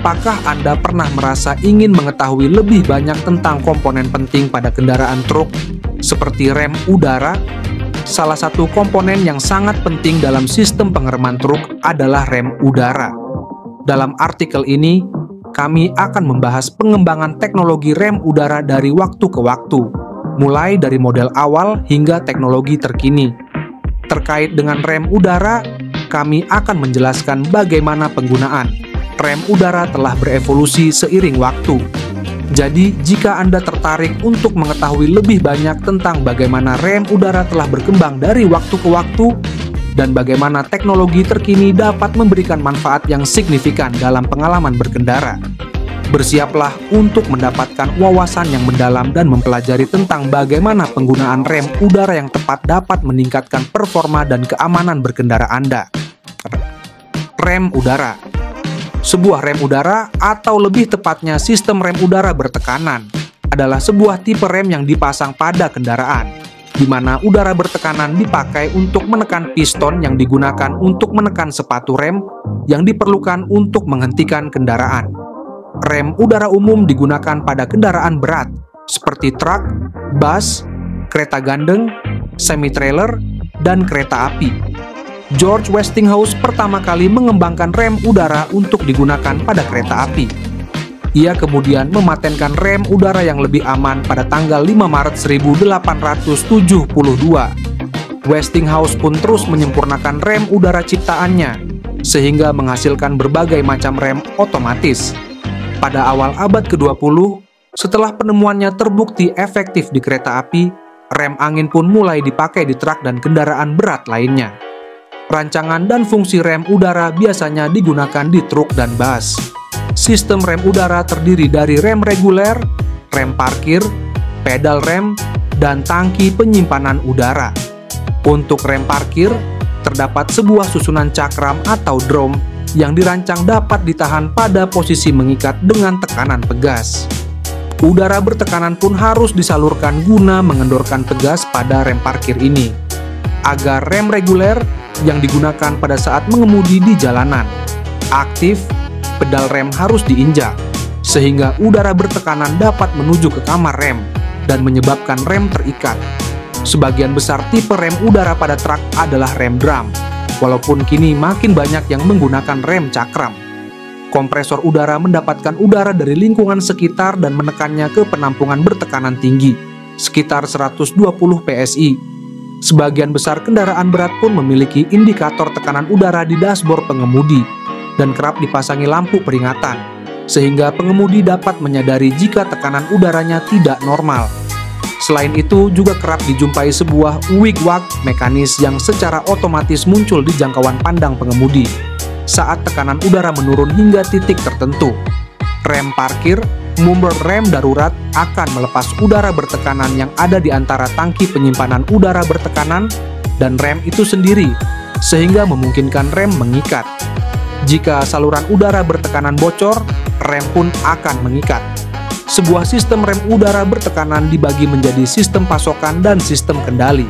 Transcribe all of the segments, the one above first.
Apakah Anda pernah merasa ingin mengetahui lebih banyak tentang komponen penting pada kendaraan truk, seperti rem udara? Salah satu komponen yang sangat penting dalam sistem pengereman truk adalah rem udara. Dalam artikel ini, kami akan membahas pengembangan teknologi rem udara dari waktu ke waktu, mulai dari model awal hingga teknologi terkini. Terkait dengan rem udara, kami akan menjelaskan bagaimana penggunaan rem udara telah berevolusi seiring waktu. Jadi, jika Anda tertarik untuk mengetahui lebih banyak tentang bagaimana rem udara telah berkembang dari waktu ke waktu, dan bagaimana teknologi terkini dapat memberikan manfaat yang signifikan dalam pengalaman berkendara, bersiaplah untuk mendapatkan wawasan yang mendalam dan mempelajari tentang bagaimana penggunaan rem udara yang tepat dapat meningkatkan performa dan keamanan berkendara Anda. Rem udara. Sebuah rem udara, atau lebih tepatnya sistem rem udara bertekanan, adalah sebuah tipe rem yang dipasang pada kendaraan, di mana udara bertekanan dipakai untuk menekan piston yang digunakan untuk menekan sepatu rem yang diperlukan untuk menghentikan kendaraan. Rem udara umum digunakan pada kendaraan berat, seperti truk, bus, kereta gandeng, semi-trailer, dan kereta api. George Westinghouse pertama kali mengembangkan rem udara untuk digunakan pada kereta api. Ia kemudian mematenkan rem udara yang lebih aman pada tanggal 5 Maret 1872. Westinghouse pun terus menyempurnakan rem udara ciptaannya, sehingga menghasilkan berbagai macam rem otomatis. Pada awal abad ke-20, setelah penemuannya terbukti efektif di kereta api, rem angin pun mulai dipakai di truk dan kendaraan berat lainnya. Rancangan dan fungsi rem udara biasanya digunakan di truk dan bus. Sistem rem udara terdiri dari rem reguler, rem parkir, pedal rem, dan tangki penyimpanan udara. Untuk rem parkir, terdapat sebuah susunan cakram atau drum yang dirancang dapat ditahan pada posisi mengikat dengan tekanan pegas. Udara bertekanan pun harus disalurkan guna mengendorkan pegas pada rem parkir ini, agar rem reguler yang digunakan pada saat mengemudi di jalanan aktif, pedal rem harus diinjak, sehingga udara bertekanan dapat menuju ke kamar rem dan menyebabkan rem terikat. Sebagian besar tipe rem udara pada truk adalah rem drum, walaupun kini makin banyak yang menggunakan rem cakram. Kompresor udara mendapatkan udara dari lingkungan sekitar dan menekannya ke penampungan bertekanan tinggi, sekitar 120 PSI. Sebagian besar kendaraan berat pun memiliki indikator tekanan udara di dashboard pengemudi dan kerap dipasangi lampu peringatan, sehingga pengemudi dapat menyadari jika tekanan udaranya tidak normal. Selain itu, juga kerap dijumpai sebuah wig-wag mekanis yang secara otomatis muncul di jangkauan pandang pengemudi saat tekanan udara menurun hingga titik tertentu. Rem parkir membuat rem darurat akan melepas udara bertekanan yang ada di antara tangki penyimpanan udara bertekanan dan rem itu sendiri, sehingga memungkinkan rem mengikat. Jika saluran udara bertekanan bocor, rem pun akan mengikat. Sebuah sistem rem udara bertekanan dibagi menjadi sistem pasokan dan sistem kendali.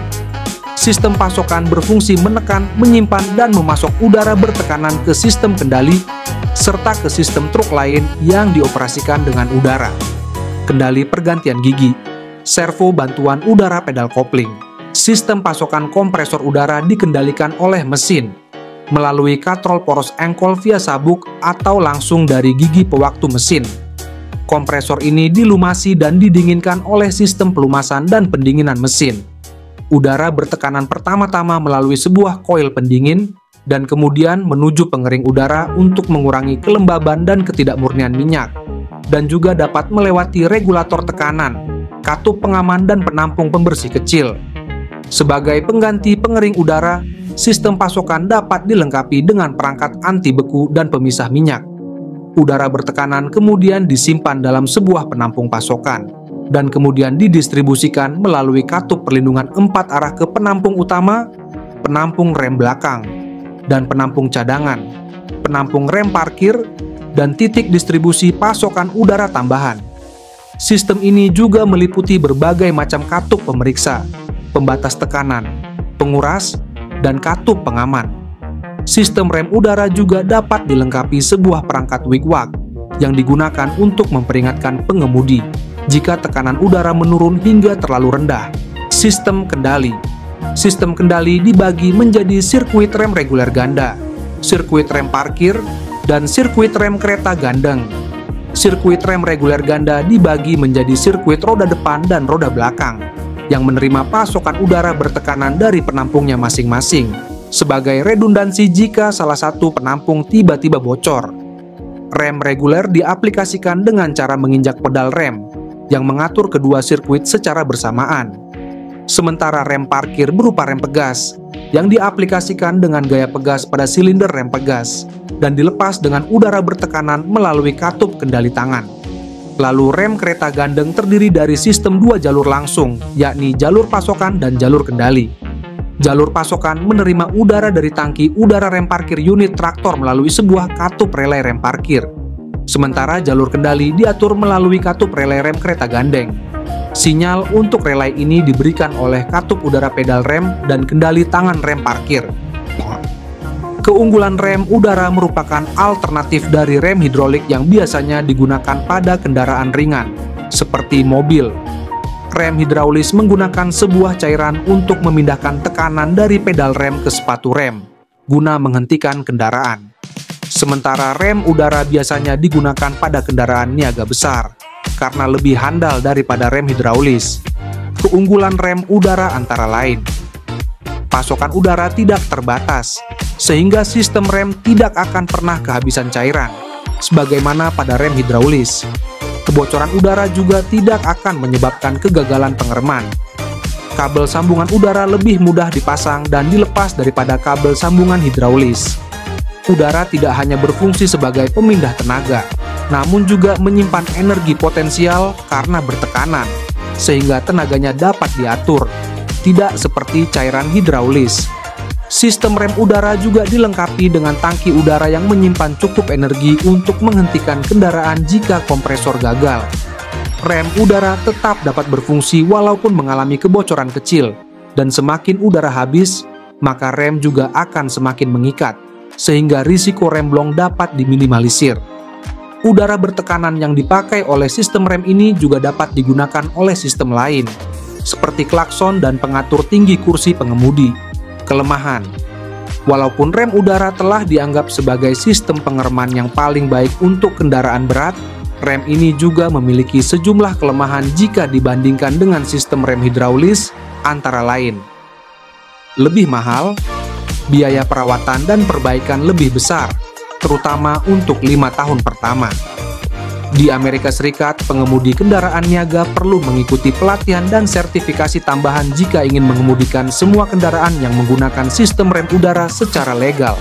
Sistem pasokan berfungsi menekan, menyimpan, dan memasok udara bertekanan ke sistem kendali serta ke sistem truk lain yang dioperasikan dengan udara. Kendali pergantian gigi, servo bantuan udara pedal kopling. Sistem pasokan kompresor udara dikendalikan oleh mesin melalui katrol poros engkol via sabuk atau langsung dari gigi pewaktu mesin. Kompresor ini dilumasi dan didinginkan oleh sistem pelumasan dan pendinginan mesin. Udara bertekanan pertama-tama melalui sebuah koil pendingin dan kemudian menuju pengering udara untuk mengurangi kelembaban dan ketidakmurnian minyak, dan juga dapat melewati regulator tekanan, katup pengaman, dan penampung pembersih kecil. Sebagai pengganti pengering udara, sistem pasokan dapat dilengkapi dengan perangkat anti beku dan pemisah minyak. Udara bertekanan kemudian disimpan dalam sebuah penampung pasokan dan kemudian didistribusikan melalui katup perlindungan 4 arah ke penampung utama, penampung rem belakang, dan penampung cadangan, penampung rem parkir, dan titik distribusi pasokan udara tambahan. Sistem ini juga meliputi berbagai macam katup pemeriksa, pembatas tekanan, penguras, dan katup pengaman. Sistem rem udara juga dapat dilengkapi sebuah perangkat wig-wag yang digunakan untuk memperingatkan pengemudi jika tekanan udara menurun hingga terlalu rendah. Sistem kendali. Sistem kendali dibagi menjadi sirkuit rem reguler ganda, sirkuit rem parkir, dan sirkuit rem kereta gandeng. Sirkuit rem reguler ganda dibagi menjadi sirkuit roda depan dan roda belakang, yang menerima pasokan udara bertekanan dari penampungnya masing-masing, sebagai redundansi jika salah satu penampung tiba-tiba bocor. Rem reguler diaplikasikan dengan cara menginjak pedal rem, yang mengatur kedua sirkuit secara bersamaan. Sementara rem parkir berupa rem pegas, yang diaplikasikan dengan gaya pegas pada silinder rem pegas, dan dilepas dengan udara bertekanan melalui katup kendali tangan. Lalu rem kereta gandeng terdiri dari sistem 2 jalur langsung, yakni jalur pasokan dan jalur kendali. Jalur pasokan menerima udara dari tangki udara rem parkir unit traktor melalui sebuah katup relay rem parkir. Sementara jalur kendali diatur melalui katup relay rem kereta gandeng. Sinyal untuk relay ini diberikan oleh katup udara pedal rem dan kendali tangan rem parkir. Keunggulan rem udara merupakan alternatif dari rem hidrolik yang biasanya digunakan pada kendaraan ringan, seperti mobil. Rem hidraulis menggunakan sebuah cairan untuk memindahkan tekanan dari pedal rem ke sepatu rem, guna menghentikan kendaraan. Sementara rem udara biasanya digunakan pada kendaraan niaga besar, karena lebih handal daripada rem hidraulis. Keunggulan rem udara antara lain: pasokan udara tidak terbatas, sehingga sistem rem tidak akan pernah kehabisan cairan, sebagaimana pada rem hidraulis. Kebocoran udara juga tidak akan menyebabkan kegagalan pengereman. Kabel sambungan udara lebih mudah dipasang dan dilepas daripada kabel sambungan hidraulis. Udara tidak hanya berfungsi sebagai pemindah tenaga, namun juga menyimpan energi potensial karena bertekanan, sehingga tenaganya dapat diatur, tidak seperti cairan hidraulis. Sistem rem udara juga dilengkapi dengan tangki udara yang menyimpan cukup energi untuk menghentikan kendaraan jika kompresor gagal. Rem udara tetap dapat berfungsi walaupun mengalami kebocoran kecil, dan semakin udara habis, maka rem juga akan semakin mengikat, sehingga risiko remblong dapat diminimalisir. Udara bertekanan yang dipakai oleh sistem rem ini juga dapat digunakan oleh sistem lain, seperti klakson dan pengatur tinggi kursi pengemudi. Kelemahan: walaupun rem udara telah dianggap sebagai sistem pengereman yang paling baik untuk kendaraan berat, rem ini juga memiliki sejumlah kelemahan jika dibandingkan dengan sistem rem hidraulis, antara lain: lebih mahal, biaya perawatan dan perbaikan lebih besar, terutama untuk 5 tahun pertama. Di Amerika Serikat, pengemudi kendaraan niaga perlu mengikuti pelatihan dan sertifikasi tambahan jika ingin mengemudikan semua kendaraan yang menggunakan sistem rem udara secara legal.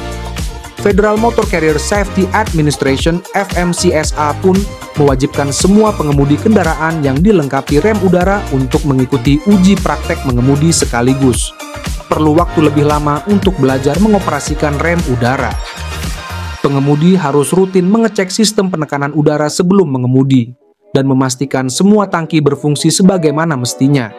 Federal Motor Carrier Safety Administration (FMCSA) pun mewajibkan semua pengemudi kendaraan yang dilengkapi rem udara untuk mengikuti uji praktek mengemudi sekaligus. Perlu waktu lebih lama untuk belajar mengoperasikan rem udara. Pengemudi harus rutin mengecek sistem penekanan udara sebelum mengemudi dan memastikan semua tangki berfungsi sebagaimana mestinya.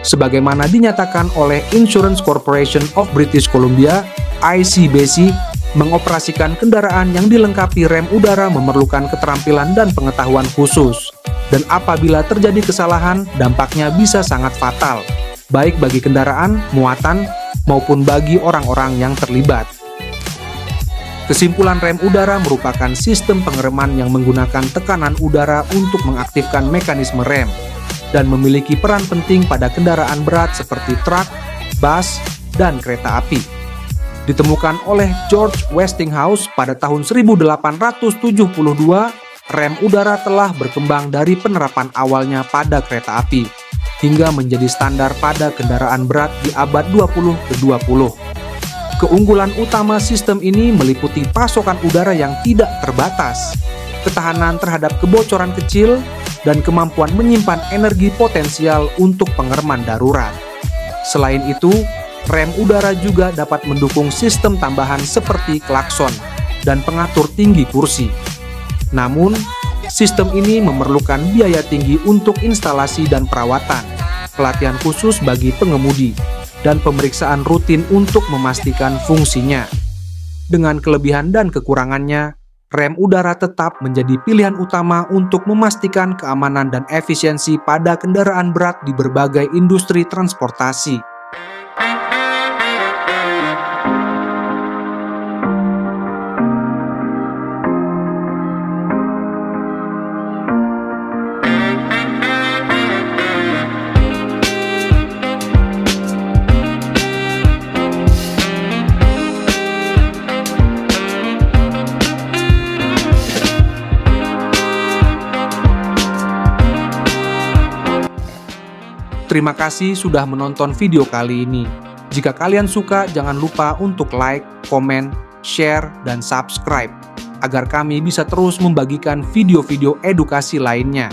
Sebagaimana dinyatakan oleh Insurance Corporation of British Columbia (ICBC), mengoperasikan kendaraan yang dilengkapi rem udara memerlukan keterampilan dan pengetahuan khusus, dan apabila terjadi kesalahan, dampaknya bisa sangat fatal, baik bagi kendaraan, muatan, maupun bagi orang-orang yang terlibat. Kesimpulan, rem udara merupakan sistem pengereman yang menggunakan tekanan udara untuk mengaktifkan mekanisme rem dan memiliki peran penting pada kendaraan berat seperti truk, bus, dan kereta api. Ditemukan oleh George Westinghouse pada tahun 1872, rem udara telah berkembang dari penerapan awalnya pada kereta api hingga menjadi standar pada kendaraan berat di abad 20 ke-20. Keunggulan utama sistem ini meliputi pasokan udara yang tidak terbatas, ketahanan terhadap kebocoran kecil, dan kemampuan menyimpan energi potensial untuk pengereman darurat. Selain itu, rem udara juga dapat mendukung sistem tambahan seperti klakson dan pengatur tinggi kursi. Namun, sistem ini memerlukan biaya tinggi untuk instalasi dan perawatan, pelatihan khusus bagi pengemudi, dan pemeriksaan rutin untuk memastikan fungsinya. Dengan kelebihan dan kekurangannya, rem udara tetap menjadi pilihan utama untuk memastikan keamanan dan efisiensi pada kendaraan berat di berbagai industri transportasi. Terima kasih sudah menonton video kali ini. Jika kalian suka, jangan lupa untuk like, komen, share, dan subscribe, agar kami bisa terus membagikan video-video edukasi lainnya.